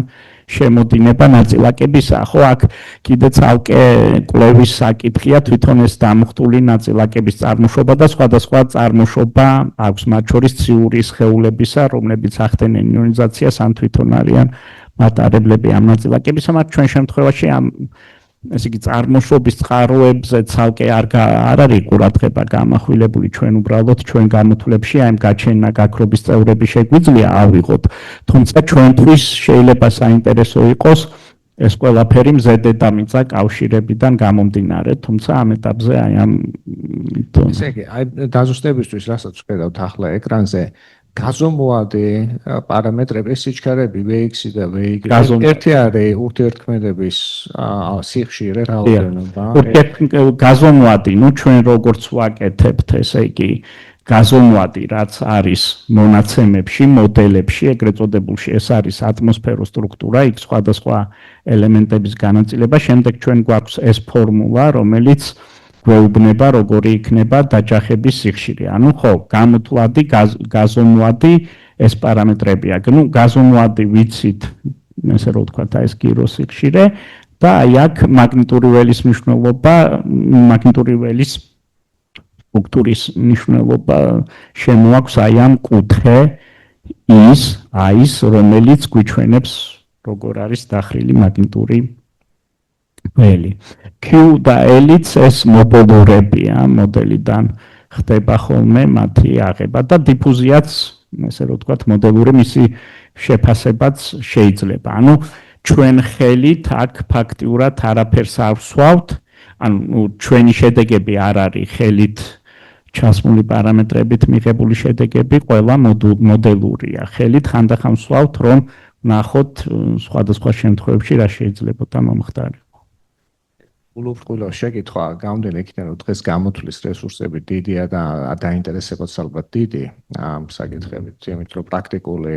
შემოდინება ნაწილაკებისა. ხო, აქ კიდე ცალკე კვლევის საკითხია თვითონ ეს დამოხტული ნაწილაკების წარმოშობა და სხვადასხვა წარმოშობა აქვს, მათ შორის ციური სხეულებისა, რომლებიც ახდენენ იონიზაციას, ან თვითონ არიან მატარებლები ამ ნაწილაკებისა, მათ ჩვენ შემთხვევაში ამ ესე იგი წარმოშობის წყაროებზე ცალკე არ არის ყურადღება გამახვილებული, ჩვენ უბრალოდ ჩვენ გამოთვლებში აი გაჩენა გაქრობის წევრები შეგვიძლია ავიღოთ, თუმცა ჩვენთვის შეიძლება საინტერესო იყოს ეს ყველაფერი მზედედამიწა კავშირებიდან გამომდინარე, თუმცა ამ ეტაპზე აი ამ ესე იგი აი დაზუსტებისთვის რასაც ვხედავთ ახლა ეკრანზე გაზომვადი პარამეტრები სიჩქარეები VX და VY. ერთი არის ურთიერთქმედების სიხშირე რაოდენობა. გაზომვადი, ნუ ჩვენ როგორც ვაკეთებთ, ესე იგი გაზომვადი, რაც არის მონაცემებში, მოდელებში, ეგრეთ წოდებულში, ეს არის ატმოსფეროს სტრუქტურა, იქ სხვადასხვა ელემენტების განაწილება. შემდეგ ჩვენ გვაქვს ეს ფორმულა, რომელიც გვეუბნება როგორი იქნება დაჯახების სიხშირე. ანუ ხო, გამოთვლადი, გაზომვადი ეს პარამეტრებია. ნუ გაზომვადი ვიცით, ესე რომ ვთქვათ, ეს გიროს სიხშირე და აი აქ მაგნიტური ველის მნიშვნელობა, მაგნიტური ველის სტრუქტურის მნიშვნელობა შემოაქვს აი ამ კუთხე ის, რომელიც გვიჩვენებს როგორ არის დახრილი მაგნიტური ველი. Q და L-იც ეს მოდელურებია, მოდელიდან ხდება ხოლმე მათი აღება და დიფუზიაც, ესე რომ ვთქვათ, მოდელური მისი შეფასებაც შეიძლება. ანუ ჩვენ ხელით აქ ფაქტიურად არაფერს არ ვსვავთ, ანუ ჩვენი შედეგები არ არის ხელით ჩასმული პარამეტრებით მიღებული შედეგები, ყველა მოდელურია. ხელით ხანდახან ვსვავთ, რომ ნახოთ სხვადასხვა შემთხვევებში რა შეიძლებოდა მომხდარიყო. Ულუფრყვილო შეკითხვა გამდენ იქნება, რომ დღეს გამოთვლის რესურსები დიდია და დაინტერესებაც ალბათ დიდი ამ საკითხებით, იმით რომ პრაქტიკული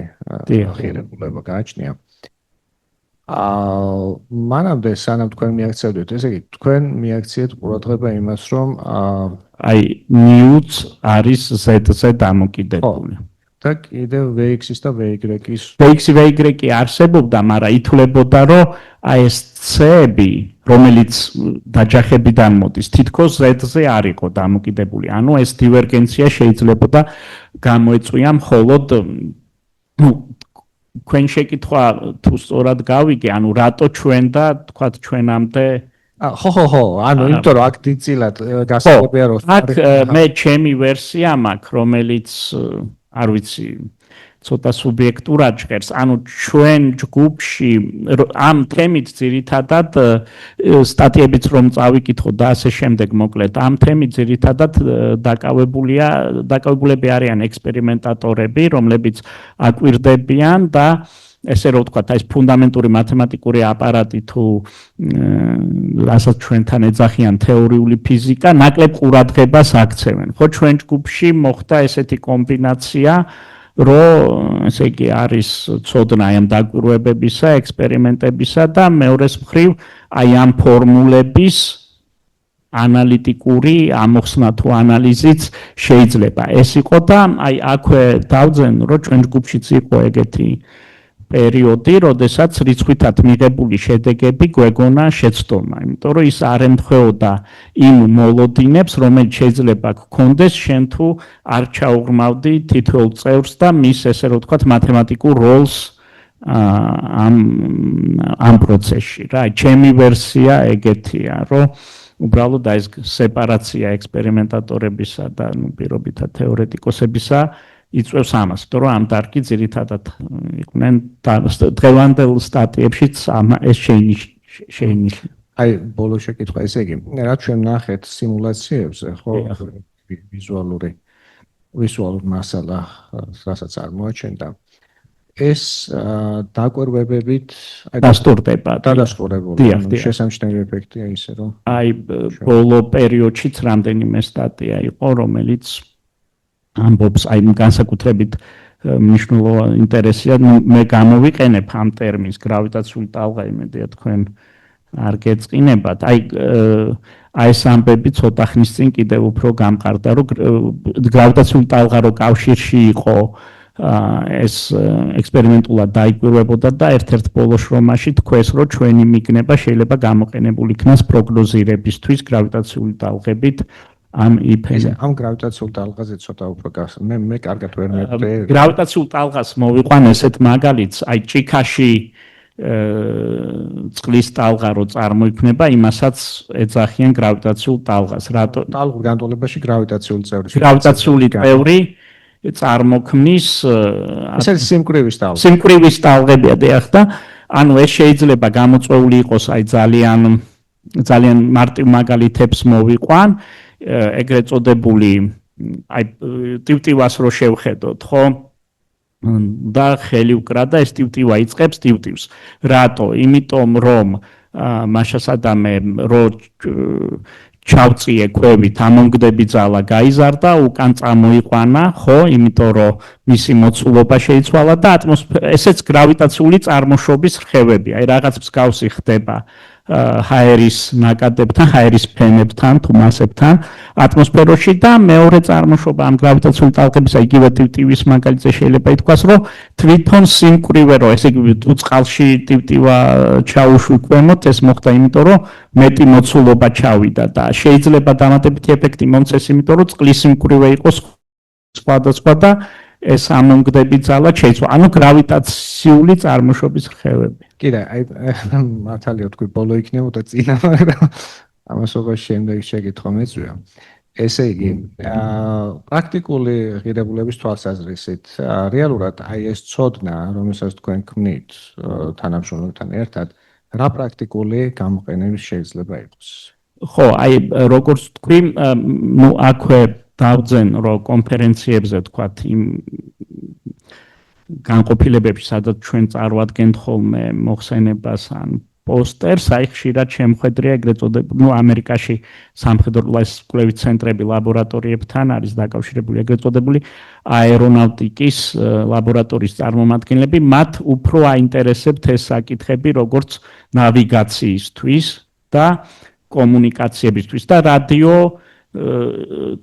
ღირებულება გააჩნია. მანამდე სანამ თქვენ მიაქცევდით, ესე იგი თქვენ მიაქციეთ ყურადღება იმას, რომ აი ნიუც არის Z-ზე დამოკიდებული. და კიდევ VX-ის და VY-ის VX-ი VY არსებობდა, მაგრამ ითვლებოდა, რომ აი ეს C-ები, რომელიც დაჯახებიდან მოდის, თითქოს Z-ზე არ იყო დამოკიდებული. ანუ ეს დივერგენცია შეიძლებოდა გამოეწვია მხოლოდ თქვენ შეკითხვა თუ სწორად გავიგე, ანუ რატო ჩვენ და თქვათ ჩვენამდე ხო, ანუ იმიტომ რომ აქ დიდწილად გასაგებია რომ აქ მე ჩემი ვერსია მაქვს, რომელიც არ ვიცი, ცოტა სუბიექტურად ჟღერს, ანუ ჩვენ ჯგუფში ამ თემით ძირითადად სტატიებიც რომ წავიკითხო და ასე შემდეგ მოკლედ, ამ თემით ძირითადად დაკავებულები არიან ექსპერიმენტატორები, რომლებიც აკვირდებიან და ესე რომ ვთქვათ, ეს ფუნდამენტური მათემატიკური აპარატი თუ რასაც ჩვენთან ეძახიან თეორიული ფიზიკა, ნაკლებ ყურადღებას აქცევენ. ხო, ჩვენ ჯგუფში მოხდა ესეთი კომბინაცია, რომ ესე იგი არის ცოდნა ამ დაკვირვებებისა, ექსპერიმენტებისა და მეორეს მხრივ აი ამ ფორმულების ანალიტიკური ამოხსნა თუ ანალიზიც შეიძლება. ეს იყო და აი აქვე დავძენ, რომ ჩვენ ჯგუფშიც იყო ეგეთი პერიოდი, როდესაც რიცხვითად მიღებული შედეგები გვეგონა შეცდომა, იმიტომ რომ ის არ ემთხვეოდა იმ მოლოდინებს, რომელიც შეიძლება გქონდეს შენ თუ არ ჩაუღრმავდი თითოეულ წევრს და მის ესე რომ ვთქვათ მათემატიკურ როლს ამ პროცესში. რა, ჩემი ვერსია ეგეთია, რომ უბრალოდ ეს სეპარაცია ექსპერიმენტატორებისა და პირობითად თეორეტიკოსებისა იწვევს ამას, რომ ამ დარგი ძირითადად იყვნენ დღევანდელ სტატიებშიც ეს შეინიშნა. აი, ბოლო შეკითხვა, ესე იგი, რაც ჩვენ ნახეთ სიმულაციებზე, ხო, ვიზუალურ მასალა, რასაც წარმოაჩენდა, ეს დაკვირვებებით დასტურდება. შესამჩნევი ეფექტია ისე, რომ აი, ბოლო პერიოდშიც რამდენიმე სტატია იყო, რომელიც ამბობს აი განსაკუთრებით მნიშვნელოვანი ინტერესია, მე გამოვიყენებ ამ ტერმინს გრავიტაციული ტალღა, იმედია თქვენ არ გეწყინებათ. აი ეს ამბები ცოტა ხნის წინ კიდევ უფრო გამყარდა, რომ გრავიტაციული ტალღა რო კავშირში იყო, ეს ექსპერიმენტულად დაიკვირვებოდა და ერთ-ერთ ბოლო შრომაში თქვეს, რომ ჩვენი მიგნება შეიძლება გამოყენებული იქნას პროგნოზირებისთვის გრავიტაციული ტალღებით. ამ გრავიტაციულ ტალღაზე ცოტა უფრო მე კარგად ვერ მევხვდი. გრავიტაციულ ტალღას მოვიყვან ესეთ მაგალითს, აი ჭიქაში წყლის ტალღა რო წარმოიქმნება, იმასაც ეძახიან გრავიტაციულ ტალღას. რატო? ტალღურ განტოლებაში გრავიტაციული წევრი. გრავიტაციული წევრი წარმოქმნის ეს არის სიმკვრივის ტალღა. სიმკვრივის ტალღებია და ანუ ეს შეიძლება გამოწვეული იყოს აი ძალიან მარტივ მაგალითებს მოვიყვან. ეგრეთ წოდებული აი ტივტივას რო შევხედოთ, ხო? და ხელი უკრა და ეს ტივტივა იწყებს ტივტივს. რატო? იმიტომ რომ მაშასადამე რო ჩავწიე ქვევით, ამონგდები ძალა გაიზარდა, უკან წამოიყვანა, ხო? იმიტომ რომ მისი მოცულობა შეიცვალა და ესეც გრავიტაციული წარმოშობის რხევები, აი რაღაც მსგავსი ხდება ჰაერის ნაკადებთან, ჰაერის ფენებთან, თუ მასებთან ატმოსფეროში და მეორე წარმოშობა ამ გრავიტაციული ტალღებისა იგივე ტივტივის მაგალითზე შეიძლება ითქვას, რომ თვითონ სიმკვრივე რო ესე იგი თუ წყალში ტივტივა ჩაუშვი ქვემოთ, ეს მოხდა იმიტომ, რომ მეტი მოცულობა ჩავიდა და შეიძლება დამატებითი ეფექტი მომცეს, იმიტომ რომ წყლის სიმკვრივე იყოს სხვადასხვა და ეს ამონგდები ძალა შეიცვალა. ანუ გრავიტაციული წარმოშობის რხევები. კიდე აი მართალია თქვი ბოლო იქნებოდა წინა, მაგრამ ამას უკვე შემდეგ შეკითხვა მეწვია. ესე იგი, პრაქტიკული ღირებულების თვალსაზრისით, რეალურად აი ეს ცოდნა, რომელსაც თქვენ ქმნით თანამშრომლებთან ერთად, რა პრაქტიკული გამოყენების შეიძლება იყოს? ხო, აი როგორც თქვი, ნუ აქვე დავძენ რომ კონფერენციებზე თქვათ იმ განყოფილებებში სადაც ჩვენ წარვადგენთ ხოლმე მოხსენებას ან პოსტერს, აი ხშირად შემხედრია ეგრეთ წოდებული, ნუ ამერიკაში სამხედრო კვლევის ცენტრები ლაბორატორიებთან არის დაკავშირებული ეგრეთ წოდებული აერონავტიკის ლაბორატორიის წარმომადგენლები, მათ უფრო აინტერესებთ ეს საკითხები როგორც ნავიგაციისთვის და კომუნიკაციებისთვის და რადიო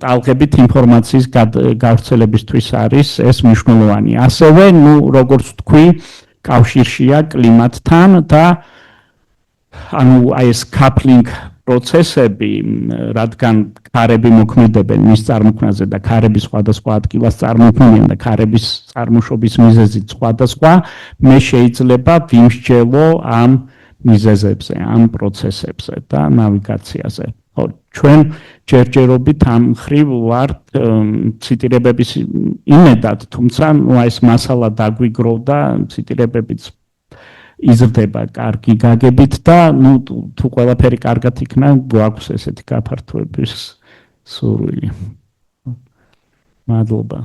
ტალღებით ინფორმაციის გავრცელებისთვის არის ეს მნიშვნელოვანი. ასევე, ნუ როგორც თქვი, კავშირშია კლიმატთან და ანუ აი ეს coupling პროცესები, რადგან ქარები მოქმედებენ მის წარმოქმნაზე და ქარები სხვადასხვა ადგილას წარმოქმნიან და ქარების წარმოშობის მიზეზი სხვადასხვა, მე შეიძლება ვიმსჯელო ამ მიზეზებზე, ამ პროცესებზე და ნავიგაციაზე. ხო, ჩვენ ჯერჯერობით ამ ხრივ ვართ ციტირებების იმედად, თუმცა ნუ ეს მასალა დაგვიგროვდა, ციტირებებიც იზრდება კარგი გაგებით და ნუ თუ ყველაფერი კარგად იქნა, გვაქვს ესეთი გაფართოების სურვილი. მადლობა.